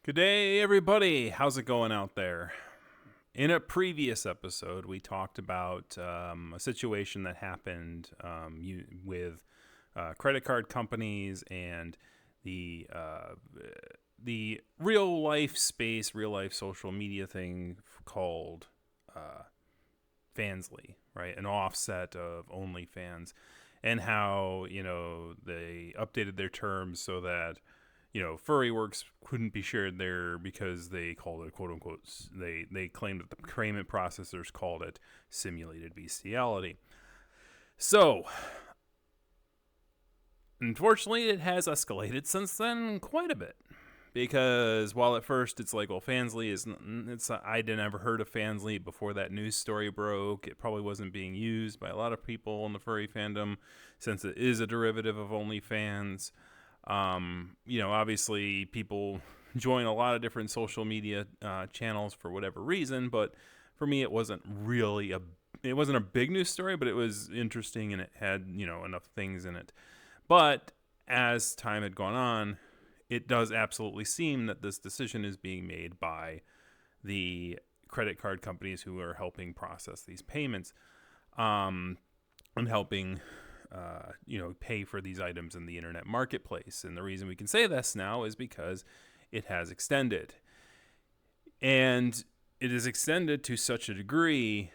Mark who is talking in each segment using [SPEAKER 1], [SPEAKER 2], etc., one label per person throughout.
[SPEAKER 1] Good day, everybody. How's it going out there? In a previous episode, we talked about a situation that happened with credit card companies and the real life space, real life social media thing called Fansly, right? An offset of OnlyFans, and how they updated their terms so that furry works couldn't be shared there because they called it quote unquote. They claimed that the payment processors called it simulated bestiality. So, unfortunately, it has escalated since then quite a bit. Because while at first it's like, well, Fansly I didn't ever heard of Fansly before that news story broke. It probably wasn't being used by a lot of people in the furry fandom since it is a derivative of OnlyFans. Obviously people join a lot of different social media channels for whatever reason, but for me, it wasn't a big news story, but it was interesting and it had, enough things in it. But as time had gone on, it does absolutely seem that this decision is being made by the credit card companies who are helping process these payments, and helping pay for these items in the internet marketplace. And the reason we can say this now is because it has extended. And it is extended to such a degree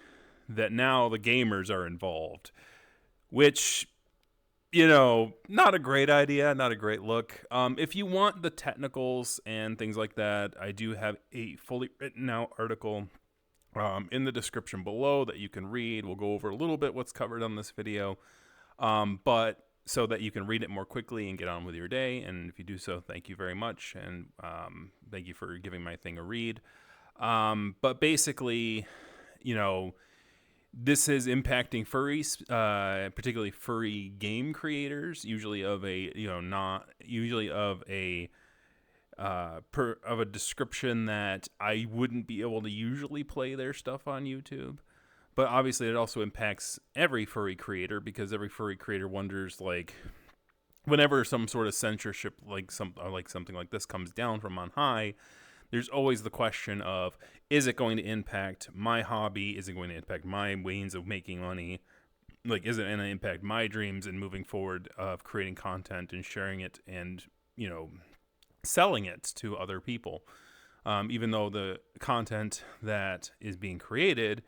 [SPEAKER 1] that now the gamers are involved, which, not a great idea, not a great look. If you want the technicals and things like that, I do have a fully written out article in the description below that you can read. We'll go over a little bit what's covered on this video. But so that you can read it more quickly and get on with your day. And if you do so, thank you very much. And thank you for giving my thing a read. But basically, this is impacting furries, particularly furry game creators, usually of a, of a description that I wouldn't be able to usually play their stuff on YouTube. But obviously it also impacts every furry creator, because every furry creator wonders, like, whenever some sort of censorship like something like this comes down from on high, there's always the question of, is it going to impact my hobby? Is it going to impact my means of making money? Like, is it going to impact my dreams and moving forward of creating content and sharing it and, selling it to other people? Even though the content that is being created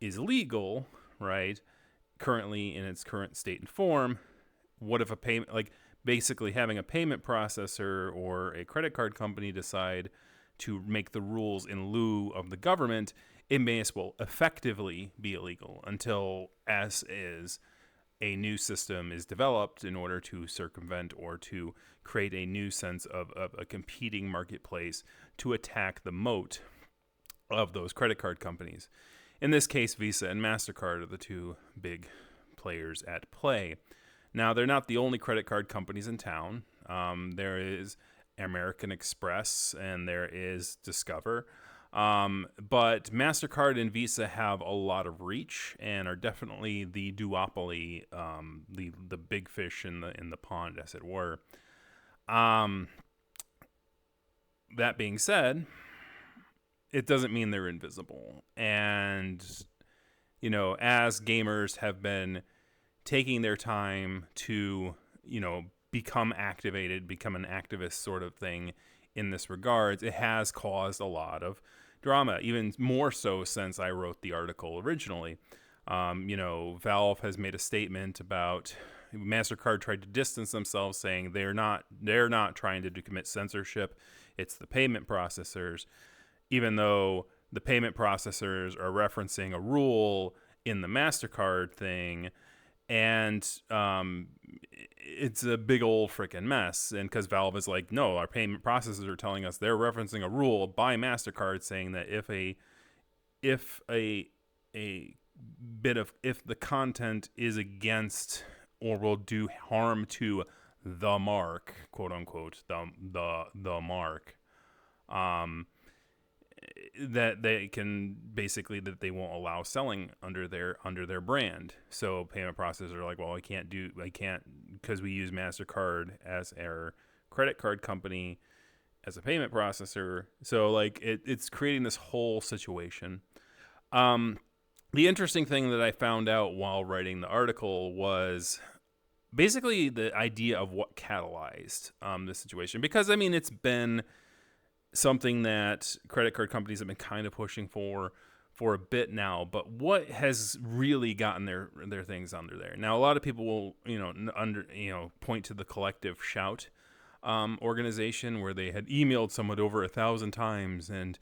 [SPEAKER 1] is legal, right? Currently in its current state and form, what if basically having a payment processor or a credit card company decide to make the rules in lieu of the government? It may as well effectively be illegal until, as is, a new system is developed in order to circumvent or to create a new sense of a competing marketplace to attack the moat of those credit card companies. In this case, Visa and MasterCard are the two big players at play. Now, they're not the only credit card companies in town. There is American Express and there is Discover. But MasterCard and Visa have a lot of reach and are definitely the duopoly, the big fish in the pond, as it were. That being said, it doesn't mean they're invisible. And, as gamers have been taking their time to, become activated, become an activist sort of thing in this regards, it has caused a lot of drama, even more so since I wrote the article originally. Valve has made a statement about MasterCard tried to distance themselves, saying they're not trying to commit censorship. It's the payment processors, even though the payment processors are referencing a rule in the MasterCard thing. And it's a big old freaking mess. And because Valve is like, no, our payment processors are telling us they're referencing a rule by MasterCard saying that if the content is against or will do harm to the mark, quote unquote, the mark, that that they won't allow selling under their brand. So payment processors are like, well, I can't because we use MasterCard as our credit card company as a payment processor. So like it's creating this whole situation. The interesting thing that I found out while writing the article was basically the idea of what catalyzed this situation. Because, I mean, it's been something that credit card companies have been kind of pushing for a bit now. But what has really gotten their things under there? Now, a lot of people will, point to the Collective Shout organization where they had emailed someone over 1,000 times, and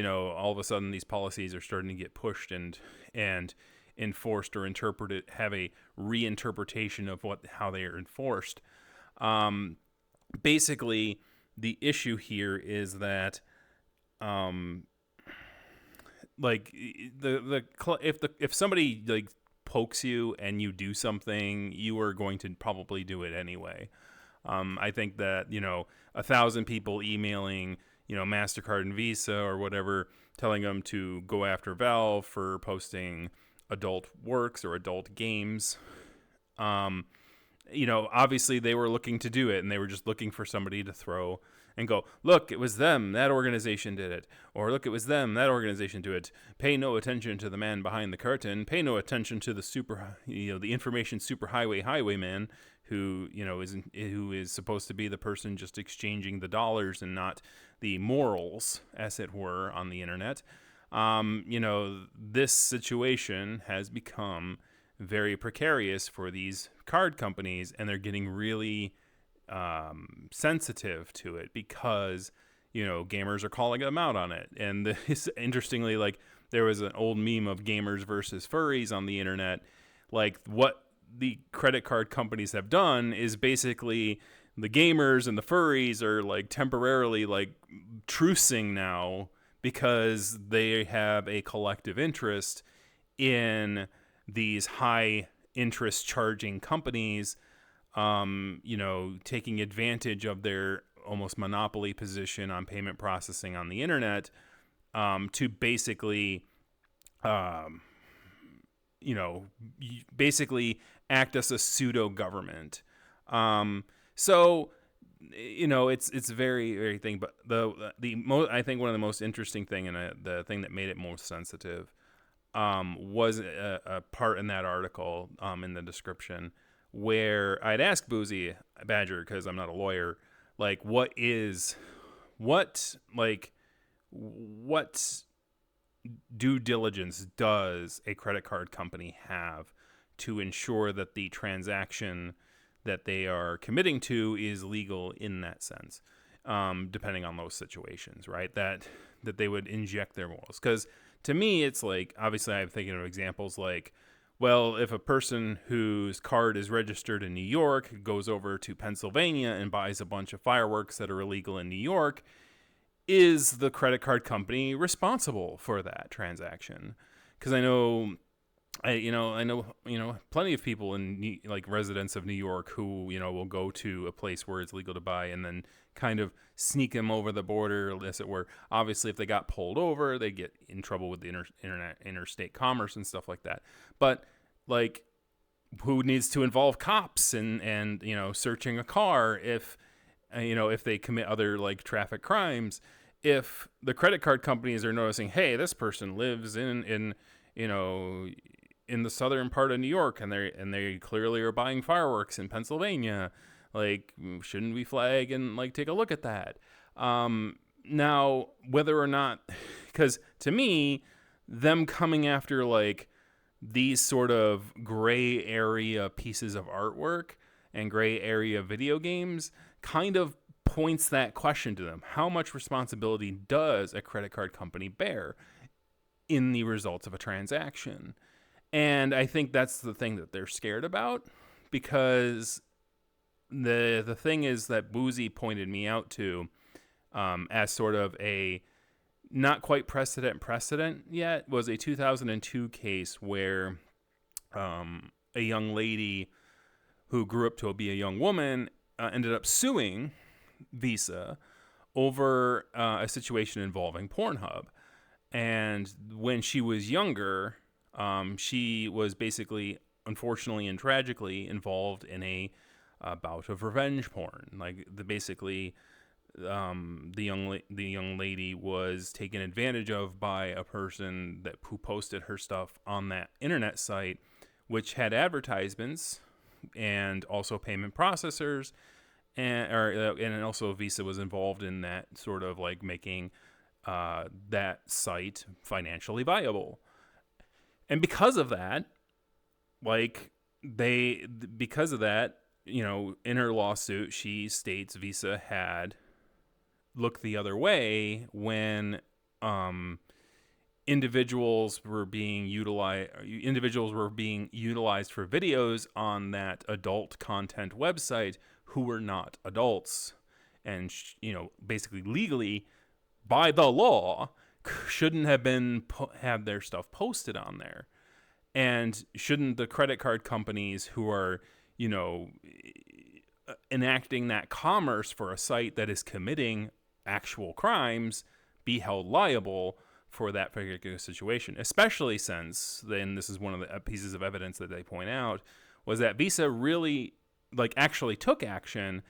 [SPEAKER 1] all of a sudden these policies are starting to get pushed and enforced or interpreted, have a reinterpretation of how they are enforced. Basically, the issue here is that, if somebody like pokes you and you do something, you are going to probably do it anyway. I think that 1,000 people emailing MasterCard and Visa or whatever, telling them to go after Valve for posting adult works or adult games. Obviously they were looking to do it, and they were just looking for somebody to throw and go, look, it was them, that organization did it. Or look, it was them, that organization did it. Pay no attention to the man behind the curtain. Pay no attention to the information superhighway highwayman who is supposed to be the person just exchanging the dollars and not the morals, as it were, on the internet. This situation has become very precarious for these card companies, and they're getting really sensitive to it because, gamers are calling them out on it. And interestingly, like, there was an old meme of gamers versus furries on the internet. Like, what the credit card companies have done is basically the gamers and the furries are like temporarily like trucing now, because they have a collective interest in these high interest charging companies, taking advantage of their almost monopoly position on payment processing on the internet, to basically, basically act as a pseudo government. So, it's very, very thing. But I think one of the most interesting thing, and the thing that made it most sensitive, was a part in that article, in the description, where I'd asked Boozy Badger, because I'm not a lawyer, like, what due diligence does a credit card company have to ensure that the transaction that they are committing to is legal in that sense, depending on those situations, right? That they would inject their morals. Because to me, it's like, obviously I'm thinking of examples like, well, if a person whose card is registered in New York goes over to Pennsylvania and buys a bunch of fireworks that are illegal in New York, is the credit card company responsible for that transaction? Because I know plenty of people in like residents of New York who will go to a place where it's legal to buy and then kind of sneak them over the border, as it were. Obviously, if they got pulled over, they get in trouble with the interstate commerce and stuff like that. But like, who needs to involve cops and searching a car if they commit other like traffic crimes? If the credit card companies are noticing, hey, this person lives in the southern part of New York, and they clearly are buying fireworks in Pennsylvania, like, shouldn't we flag and like take a look at that? Now, whether or not, because to me, them coming after like these sort of gray area pieces of artwork and gray area video games kind of points that question to them. How much responsibility does a credit card company bear in the results of a transaction? And I think that's the thing that they're scared about, because the thing is that Boozy pointed me out to, as sort of a not quite precedent yet, was a 2002 case where a young lady who grew up to be a young woman ended up suing Visa over a situation involving Pornhub. And when she was younger, she was basically, unfortunately and tragically, involved in a bout of revenge porn. Like, basically, the young lady was taken advantage of by a person who posted her stuff on that internet site, which had advertisements and also payment processors, and also Visa was involved in that, sort of like making that site financially viable. And because of that, like because of that, in her lawsuit, she states Visa had looked the other way when individuals were being utilized for videos on that adult content website who were not adults, and basically legally, by the law, shouldn't have have their stuff posted on there. And shouldn't the credit card companies who are enacting that commerce for a site that is committing actual crimes be held liable for that particular situation? Especially since, then this is one of the pieces of evidence that they point out, was that Visa really actually took action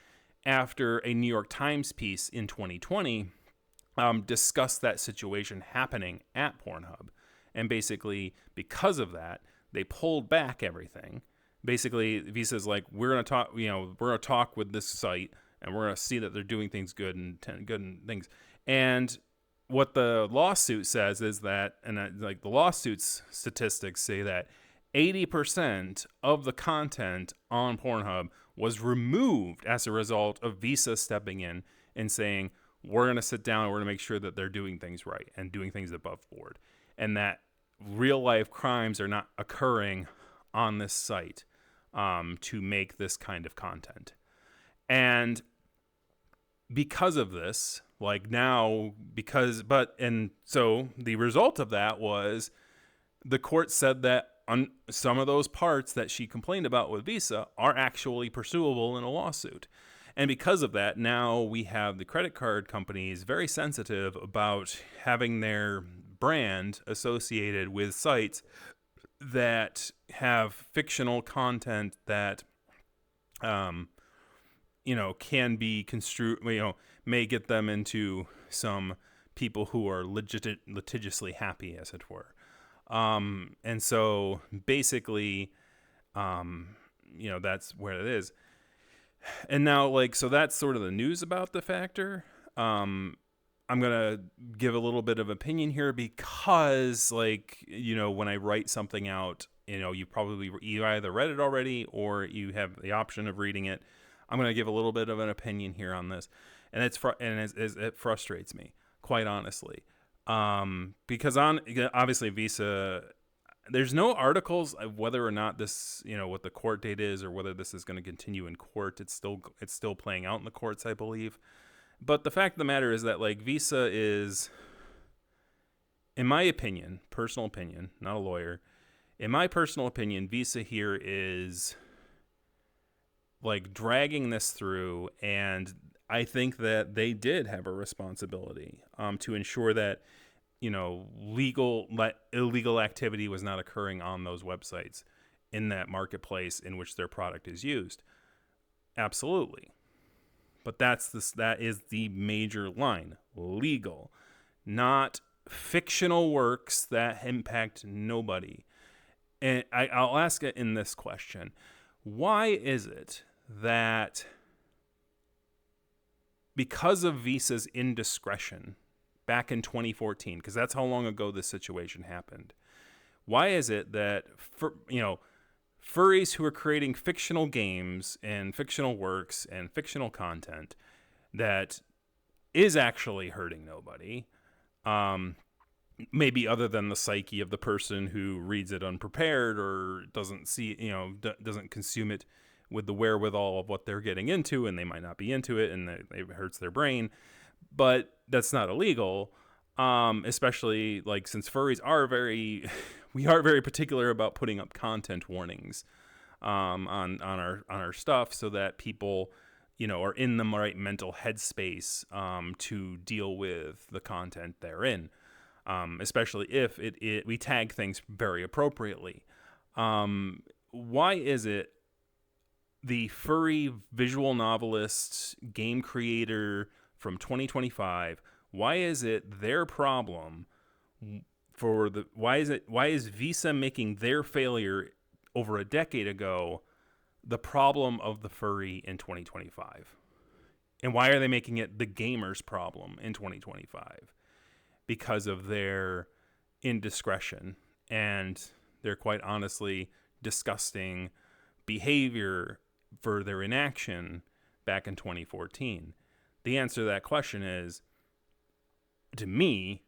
[SPEAKER 1] after a New York Times piece in 2020 discussed that situation happening at Pornhub. And basically, because of that, they pulled back everything. Basically, Visa's like, we're gonna talk with this site, and we're gonna see that they're doing things good and things. And what the lawsuit says is that, the lawsuit's statistics say that 80% of the content on Pornhub was removed as a result of Visa stepping in and saying, we're going to sit down and we're going to make sure that they're doing things right and doing things above board, and that real life crimes are not occurring on this site to make this kind of content. And because of this, so the result of that was the court said that some of those parts that she complained about with Visa are actually pursuable in a lawsuit. And because of that, now we have the credit card companies very sensitive about having their brand associated with sites that have fictional content that, can be construed, may get them into some people who are litigiously happy, as it were. And so basically, that's where it is. And now, so that's sort of the news about the factor. I'm going to give a little bit of opinion here because, when I write something out, you probably either read it already or you have the option of reading it. I'm going to give a little bit of an opinion here on this. And it frustrates me, quite honestly. Because obviously Visa, there's no articles of whether or not this, what the court date is or whether this is going to continue in court. It's still playing out in the courts, I believe. But the fact of the matter is that Visa is, in my opinion, personal opinion, not a lawyer, in my personal opinion, Visa here is dragging this through, and I think that they did have a responsibility to ensure that illegal activity was not occurring on those websites in that marketplace in which their product is used. Absolutely. But that is the major line. Legal, not fictional works that impact nobody. And I'll ask it in this question. Why is it that because of Visa's indiscretion back in 2014, because that's how long ago this situation happened, why is it that furries who are creating fictional games and fictional works and fictional content that is actually hurting nobody, maybe other than the psyche of the person who reads it unprepared or doesn't doesn't consume it with the wherewithal of what they're getting into, and they might not be into it and it hurts their brain, but that's not illegal. Especially since furries are we are very particular about putting up content warnings on our stuff so that people are in the right mental headspace to deal with the content they're in, especially if we tag things very appropriately. Why is it the furry visual novelist, game creator, from 2025? Why is it their problem why is Visa making their failure over a decade ago the problem of the furry in 2025? And why are they making it the gamer's problem in 2025? Because of their indiscretion and their quite honestly disgusting behavior for their inaction back in 2014. The answer to that question is, to me,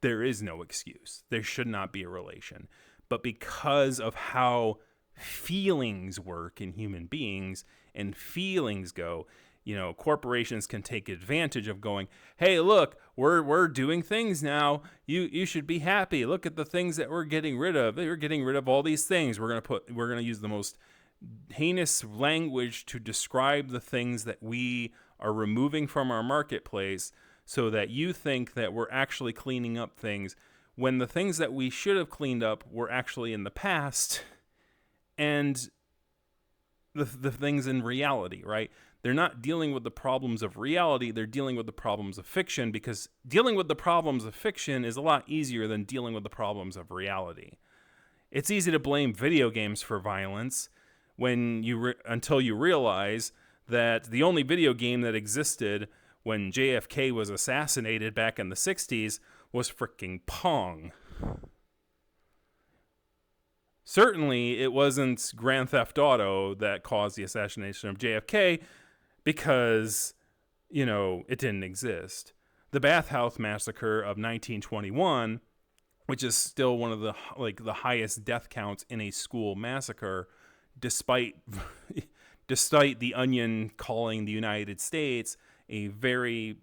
[SPEAKER 1] there is no excuse. There should not be a relation. But because of how feelings work in human beings and feelings go, corporations can take advantage of going, hey, look, we're doing things now. You should be happy. Look at the things that we're getting rid of. We're getting rid of all these things. We're going to use the most heinous language to describe the things that we are removing from our marketplace so that you think that we're actually cleaning up things when the things that we should have cleaned up were actually in the past and the things in reality, right? They're not dealing with the problems of reality. They're dealing with the problems of fiction, because dealing with the problems of fiction is a lot easier than dealing with the problems of reality. It's easy to blame video games for violence until you realize that the only video game that existed when JFK was assassinated back in the 60s was fricking Pong. Certainly, it wasn't Grand Theft Auto that caused the assassination of JFK, because, it didn't exist. The Bathhouse Massacre of 1921, which is still one of the highest death counts in a school massacre, despite The Onion calling the United States a very,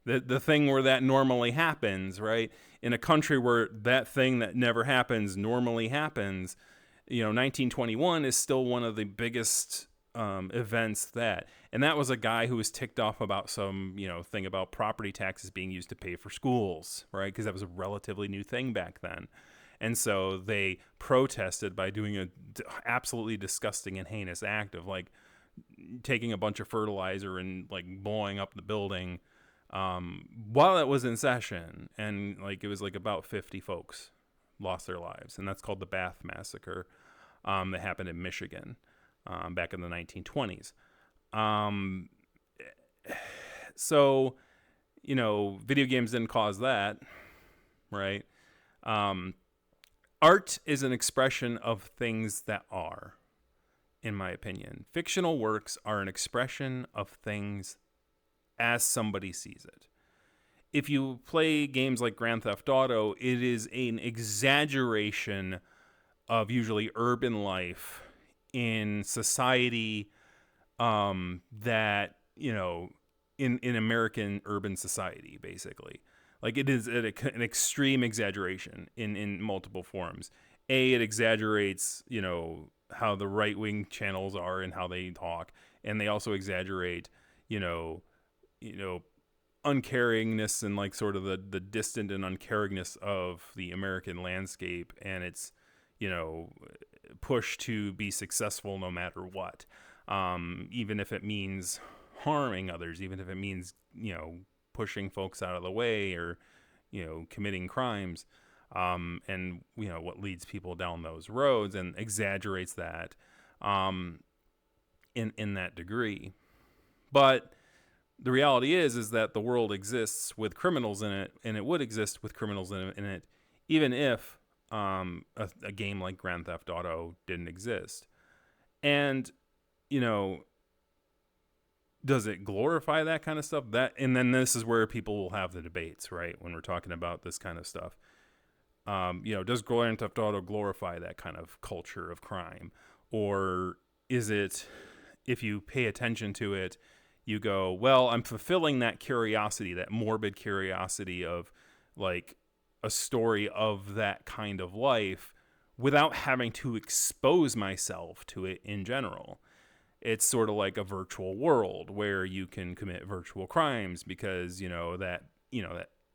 [SPEAKER 1] the thing where that normally happens, right? In a country where that thing that never happens normally happens, 1921 is still one of the biggest events and that was a guy who was ticked off about some, thing about property taxes being used to pay for schools, right? Because that was a relatively new thing back then. And so they protested by doing an absolutely disgusting and heinous act of taking a bunch of fertilizer and blowing up the building while it was in session. And it was about 50 folks lost their lives. And that's called the Bath Massacre that happened in Michigan back in the 1920s. So, video games didn't cause that, right? Art is an expression of things that are, in my opinion. Fictional works are an expression of things as somebody sees it. If you play games like Grand Theft Auto, it is an exaggeration of usually urban life in society that, in American urban society, basically. It is an extreme exaggeration in multiple forms. It exaggerates, how the right-wing channels are and how they talk. And they also exaggerate, uncaringness and sort of the distant and uncaringness of the American landscape and its, push to be successful no matter what. Even if it means harming others, even if it means, pushing folks out of the way or, committing crimes, and, what leads people down those roads, and exaggerates that in that degree. But the reality is that the world exists with criminals in it, and it would exist with criminals in it even if a game like Grand Theft Auto didn't exist. And, does it glorify that kind of stuff? And then this is where people will have the debates, right? When we're talking about this kind of stuff. Does Grand Theft Auto glorify that kind of culture of crime? Or is it, if you pay attention to it, you go, well, I'm fulfilling that curiosity, that morbid curiosity of a story of that kind of life without having to expose myself to it in general. It's sort of like a virtual world where you can commit virtual crimes because, that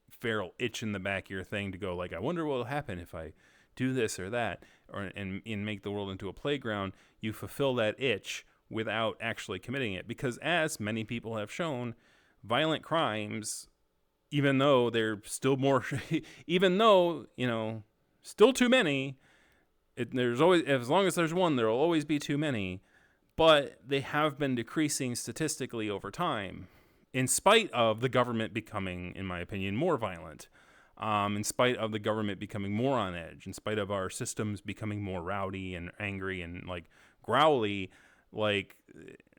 [SPEAKER 1] feral itch in the back of your thing to go I wonder what will happen if I do this or that, and make the world into a playground. You fulfill that itch without actually committing it, because as many people have shown, violent crimes, even though they're still more, even though, still too many. There's always, as long as there's one, there will always be too many. But they have been decreasing statistically over time, in spite of the government becoming, in my opinion, more violent. In spite of the government becoming more on edge, in spite of our systems becoming more rowdy and angry and like growly, like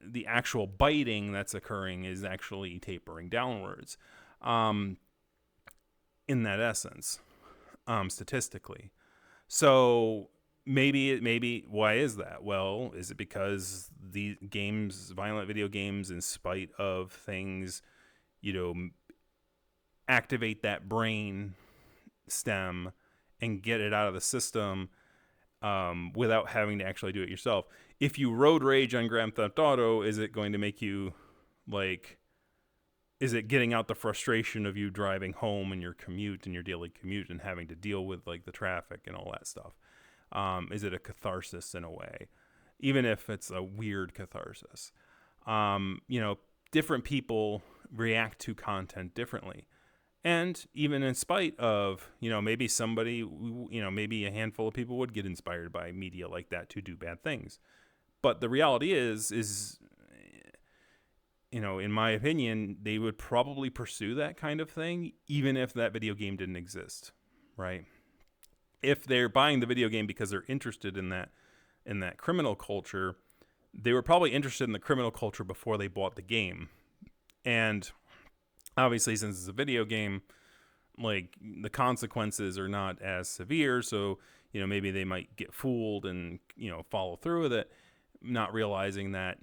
[SPEAKER 1] the actual biting that's occurring is actually tapering downwards. In that essence, statistically. So maybe why is that? Well, is it because the games, violent video games, in spite of things, activate that brain stem and get it out of the system without having to actually do it yourself? If you road rage on Grand Theft Auto, is it going to make you is it getting out the frustration of you driving home and your commute and your daily commute and having to deal with like the traffic and all that stuff? Is it a catharsis in a way, even if it's a weird catharsis? Different people react to content differently. And even in spite of, maybe somebody, maybe a handful of people would get inspired by media like that to do bad things. But the reality is, in my opinion, they would probably pursue that kind of thing, even if that video game didn't exist, right? If they're buying the video game because they're interested in that criminal culture, they were probably interested in the criminal culture before they bought the game. And obviously, since it's a video game, like the consequences are not as severe. So, maybe they might get fooled and, follow through with it, not realizing that,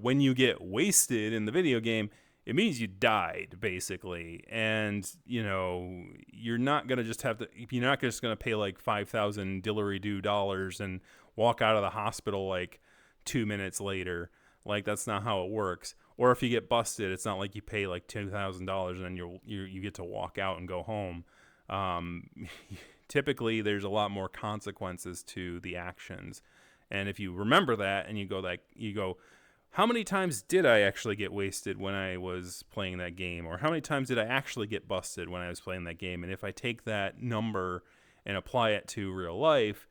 [SPEAKER 1] when you get wasted in the video game, it means you died, basically. And, you're not going to just you're not just going to pay like 5,000 dillery-doo dollars and walk out of the hospital like 2 minutes later. Like, that's not how it works. Or if you get busted, it's not like you pay like $10,000 and then you get to walk out and go home. Typically, there's a lot more consequences to the actions. And if you remember that and you go, how many times did I actually get wasted when I was playing that game? Or how many times did I actually get busted when I was playing that game? And if I take that number and apply it to real life,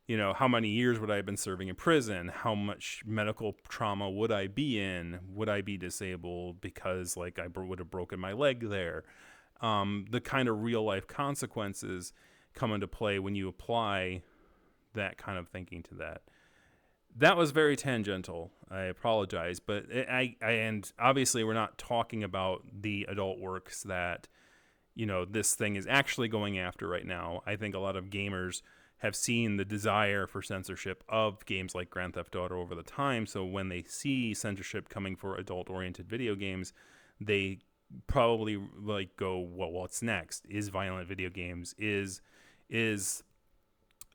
[SPEAKER 1] how many years would I have been serving in prison? How much medical trauma would I be in? Would I be disabled because like I would have broken my leg there? The kind of real life consequences come into play when you apply that kind of thinking to that. That was very tangential. I apologize, but and obviously we're not talking about the adult works that, this thing is actually going after right now. I think a lot of gamers have seen the desire for censorship of games like Grand Theft Auto over the time. So when they see censorship coming for adult-oriented video games, they probably like go, well, what's next? Is violent video games?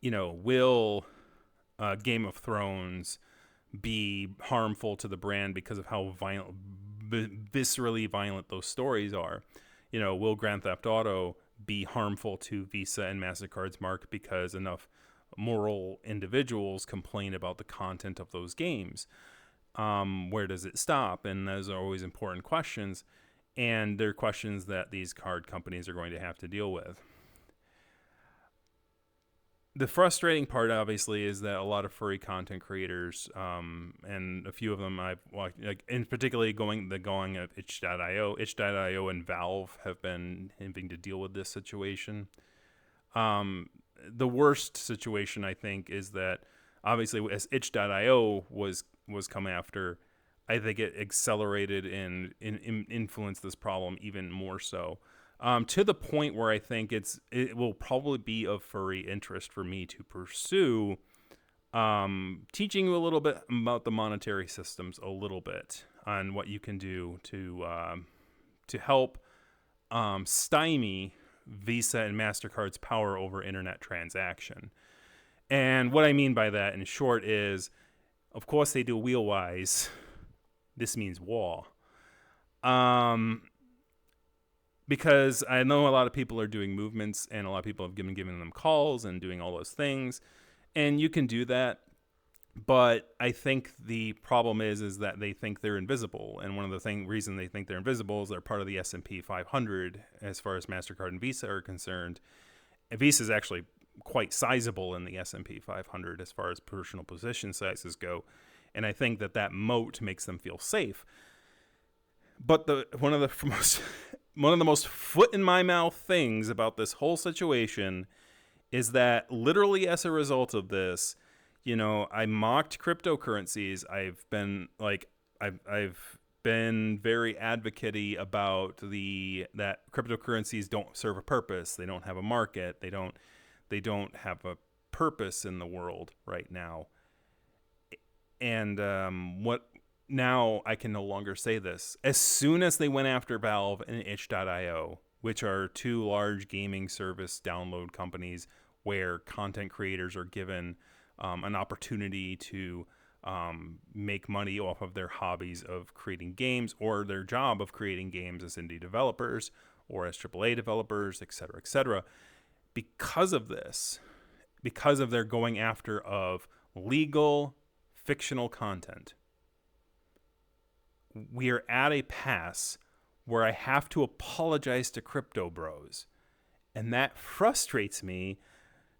[SPEAKER 1] Will Game of Thrones be harmful to the brand because of how violent, viscerally violent those stories are? Will Grand Theft Auto be harmful to Visa and MasterCard's mark because enough moral individuals complain about the content of those games? Where does it stop? And those are always important questions, and they're questions that these card companies are going to have to deal with. The frustrating part, obviously, is that a lot of furry content creators, and a few of them I've watched, like in particularly going of itch.io and Valve have been having to deal with this situation. The worst situation, I think, is that obviously as itch.io was come after, I think it accelerated and influenced this problem even more so. To the point where I think it will probably be of furry interest for me to pursue teaching you a little bit about the monetary systems, a little bit on what you can do to help stymie Visa and MasterCard's power over internet transaction. And what I mean by that, in short, is, of course, they do wheel-wise. This means war. Because I know a lot of people are doing movements and a lot of people have been giving them calls and doing all those things. And you can do that But I think the problem is that they think they're invisible, and one of the reason they think they're invisible is they're part of the S&P 500 as far as Mastercard and Visa are concerned. And Visa is actually quite sizable in the S&P 500 as far as personal position sizes go, and I think that moat makes them feel safe. But one of the most foot in my mouth things about this whole situation is that literally as a result of this, I mocked cryptocurrencies. I've been very advocate about that cryptocurrencies don't serve a purpose. They don't have a market. They don't have a purpose in the world right now. And what now I can no longer say this. As soon as they went after Valve and itch.io, which are two large gaming service download companies where content creators are given an opportunity to make money off of their hobbies of creating games or their job of creating games as indie developers or as AAA developers, et cetera, because of this, because of their going after of legal fictional content, we are at a pass where I have to apologize to crypto bros. And that frustrates me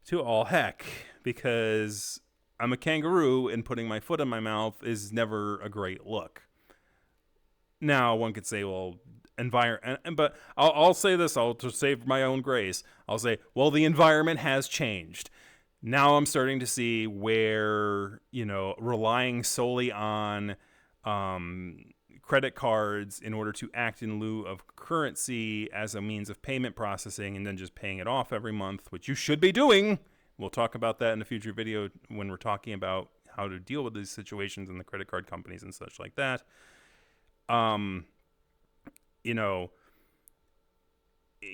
[SPEAKER 1] to all heck, because I'm a kangaroo and putting my foot in my mouth is never a great look. Now, one could say, well, but I'll say this, I'll just save my own grace. I'll say, well, the environment has changed. Now I'm starting to see where, relying solely on credit cards in order to act in lieu of currency as a means of payment processing and then just paying it off every month, which you should be doing. We'll talk about that in a future video when we're talking about how to deal with these situations in the credit card companies and such like that.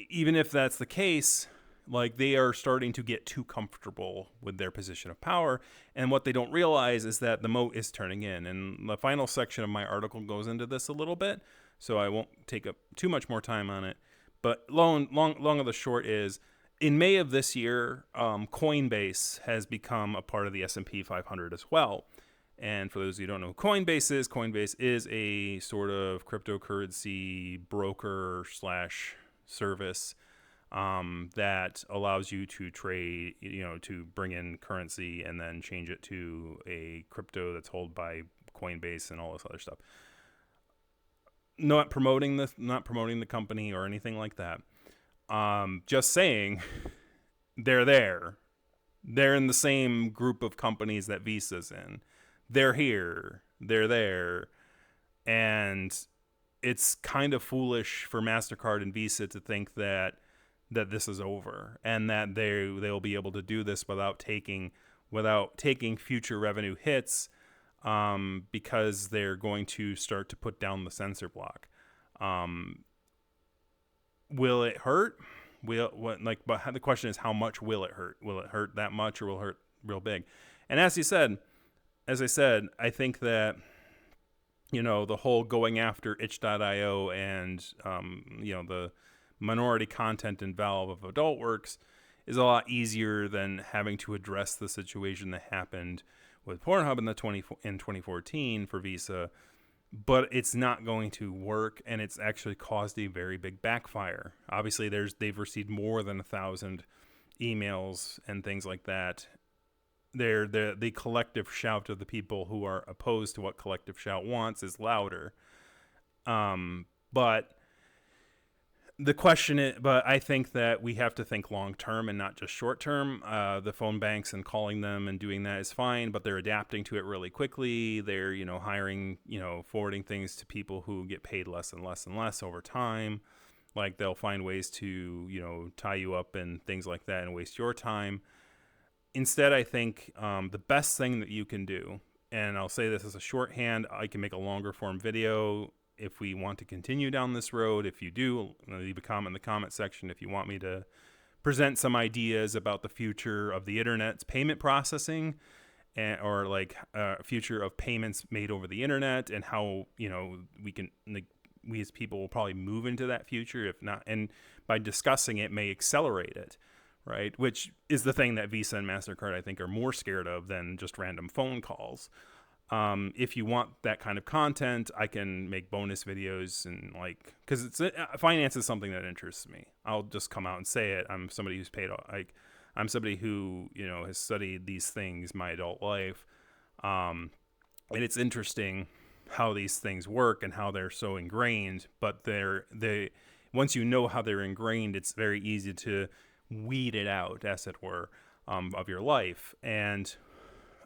[SPEAKER 1] Even if that's the case, like, they are starting to get too comfortable with their position of power, and what they don't realize is that the moat is turning in. And the final section of my article goes into this a little bit, so I won't take up too much more time on it. But long of the short is, in May of this year, Coinbase has become a part of the S&P 500 as well. And for those of you who don't know who Coinbase is a sort of cryptocurrency broker / service that allows you to trade, to bring in currency and then change it to a crypto that's held by Coinbase and all this other stuff. Not promoting the company or anything like that. Just saying, they're there. They're in the same group of companies that Visa's in. They're here. They're there. And it's kind of foolish for MasterCard and Visa to think that this is over and that they'll be able to do this without taking future revenue hits, because they're going to start to put down the censor block. Will it hurt? But the question is, how much will it hurt? Will it hurt that much, or will it hurt real big? And as I said, I think that, the whole going after itch.io and, the minority content in Valve of adult works is a lot easier than having to address the situation that happened with Pornhub in 2014 for Visa. But it's not going to work, and it's actually caused a very big backfire. Obviously, they've received more than 1,000 emails and things like that. The collective shout of the people who are opposed to what collective shout wants is louder. But I think that we have to think long term and not just short term. The phone banks and calling them and doing that is fine, but they're adapting to it really quickly. They're, hiring, forwarding things to people who get paid less and less and less over time. Like, they'll find ways to, tie you up and things like that and waste your time. Instead, I think the best thing that you can do, and I'll say this as a shorthand, I can make a longer form video if we want to continue down this road. If you do, leave a comment in the comment section if you want me to present some ideas about the future of the internet's payment processing, or future of payments made over the internet, and how we as people will probably move into that future. If not, and by discussing it may accelerate it, right? Which is the thing that Visa and MasterCard, I think, are more scared of than just random phone calls. If you want that kind of content, I can make bonus videos and like, because finance is something that interests me. I'll just come out and say it. I'm somebody who's paid, like, I'm somebody who, you know, has studied these things my adult life. And it's interesting how these things work and how they're so ingrained, but they once you know how they're ingrained, it's very easy to weed it out, as it were, of your life. And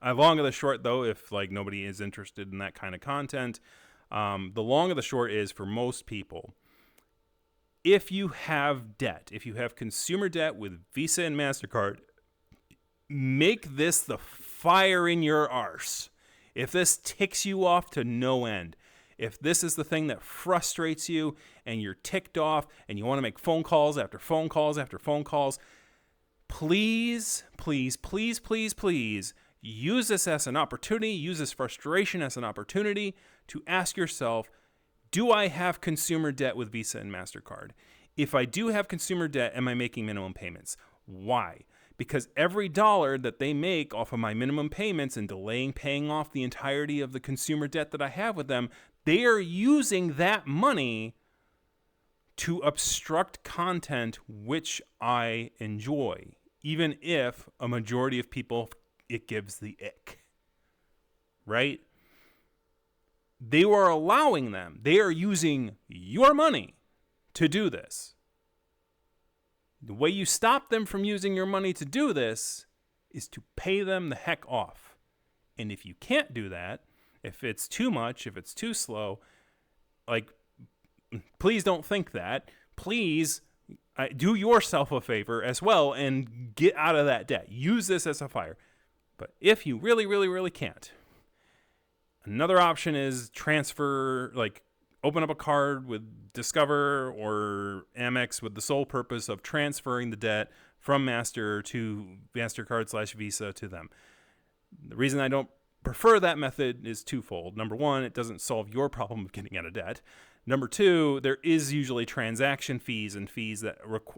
[SPEAKER 1] long of the short, though, if like nobody is interested in that kind of content, the long of the short is, for most people, if you have debt, if you have consumer debt with Visa and MasterCard, make this the fire in your arse. If this ticks you off to no end, if this is the thing that frustrates you and you're ticked off and you want to make phone calls after phone calls after phone calls, please, please, please, please, please, use this as an opportunity, use this frustration as an opportunity to ask yourself, do I have consumer debt with Visa and MasterCard? If I do have consumer debt, am I making minimum payments? Why? Because every dollar that they make off of my minimum payments and delaying paying off the entirety of the consumer debt that I have with them, they are using that money to obstruct content which I enjoy, even if a majority of people, it gives the ick, right? They are allowing them. They are using your money to do this. The way you stop them from using your money to do this is to pay them the heck off. And if you can't do that, if it's too much, if it's too slow, like, please don't think that. Please do yourself a favor as well and get out of that debt. Use this as a fire. But if you really, really, really can't, another option is transfer, like open up a card with Discover or Amex with the sole purpose of transferring the debt from MasterCard/Visa to them. The reason I don't prefer that method is twofold. Number one, it doesn't solve your problem of getting out of debt. Number two, there is usually transaction fees and fees that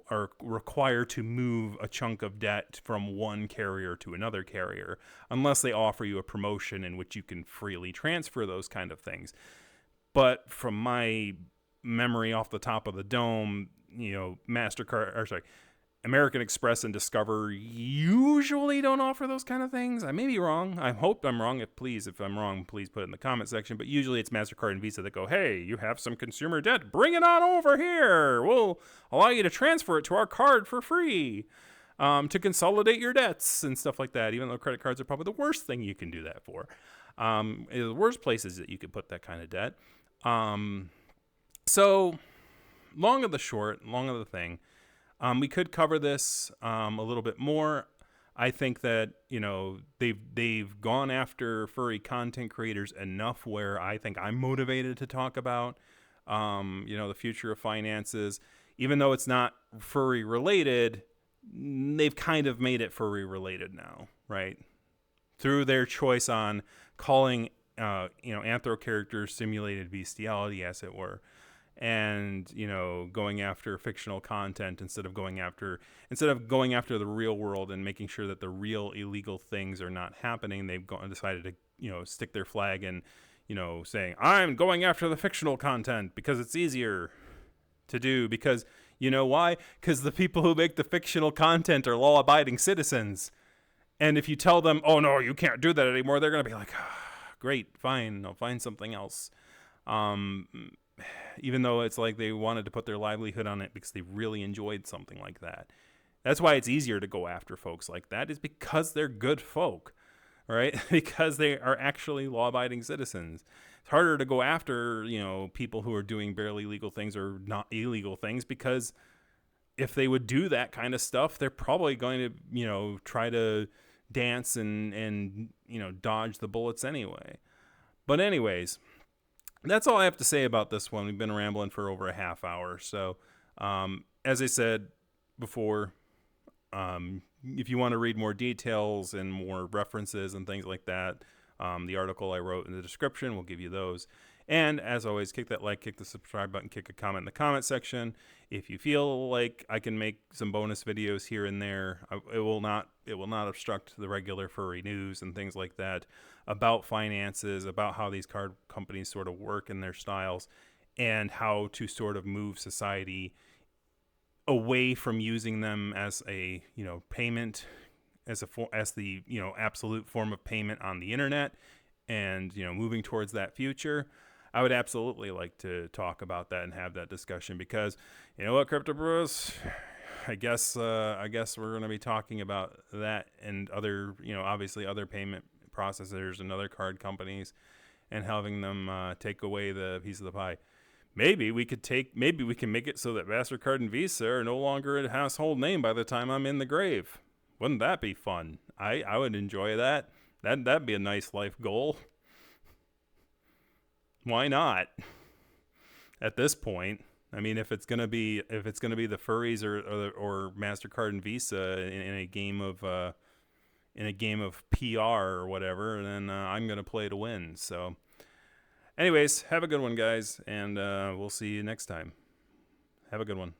[SPEAKER 1] are required to move a chunk of debt from one carrier to another carrier, unless they offer you a promotion in which you can freely transfer those kind of things. But from my memory off the top of the dome, you know, American Express and Discover usually don't offer those kind of things. I may be wrong. I hope I'm wrong. If I'm wrong, please put it in the comment section. But usually it's MasterCard and Visa that go, hey, you have some consumer debt. Bring it on over here. We'll allow you to transfer it to our card for free to consolidate your debts and stuff like that, even though credit cards are probably the worst thing you can do that for. The worst places that you could put that kind of debt. So long of the short, long of the thing, we could cover this a little bit more. I think that, you know, they've gone after furry content creators enough where I think I'm motivated to talk about, you know, the future of finances. Even though it's not furry related, they've kind of made it furry related now, right? Through their choice on calling, you know, anthro characters simulated bestiality, as it were. And, you know, going after fictional content instead of going after the real world and making sure that the real illegal things are not happening. They've decided to, you know, stick their flag in, you know, saying, I'm going after the fictional content because it's easier to do. Because, you know why? Because the people who make the fictional content are law-abiding citizens. And if you tell them, oh, no, you can't do that anymore, they're going to be like, great, fine, I'll find something else. Even though it's like they wanted to put their livelihood on it because they really enjoyed something like that. That's why it's easier to go after folks like that, is because they're good folk, right? Because they are actually law-abiding citizens. It's harder to go after, you know, people who are doing barely legal things or not illegal things, because if they would do that kind of stuff, they're probably going to, you know, try to dance and you know, dodge the bullets anyway. But anyways, that's all I have to say about this one. We've been rambling for over a half hour. So, as I said before, if you want to read more details and more references and things like that, the article I wrote in the description will give you those. And as always, kick that like, kick the subscribe button, kick a comment in the comment section. If you feel like I can make some bonus videos here and there, it will not obstruct the regular furry news and things like that about finances, about how these card companies sort of work in their styles, and how to sort of move society away from using them as a payment, as the absolute form of payment on the internet, and moving towards that future. I would absolutely like to talk about that and have that discussion, because you know what, Crypto Bros, I guess we're going to be talking about that and other, obviously other payment processors and other card companies, and having them take away the piece of the pie. Maybe we can make it so that MasterCard and Visa are no longer a household name by the time I'm in the grave. Wouldn't that be fun? I would enjoy that. That'd be a nice life goal. Why not? At this point, I mean, if it's gonna be the furries or MasterCard and Visa in a game of PR or whatever, then I'm gonna play to win. So, anyways, have a good one, guys, and we'll see you next time. Have a good one.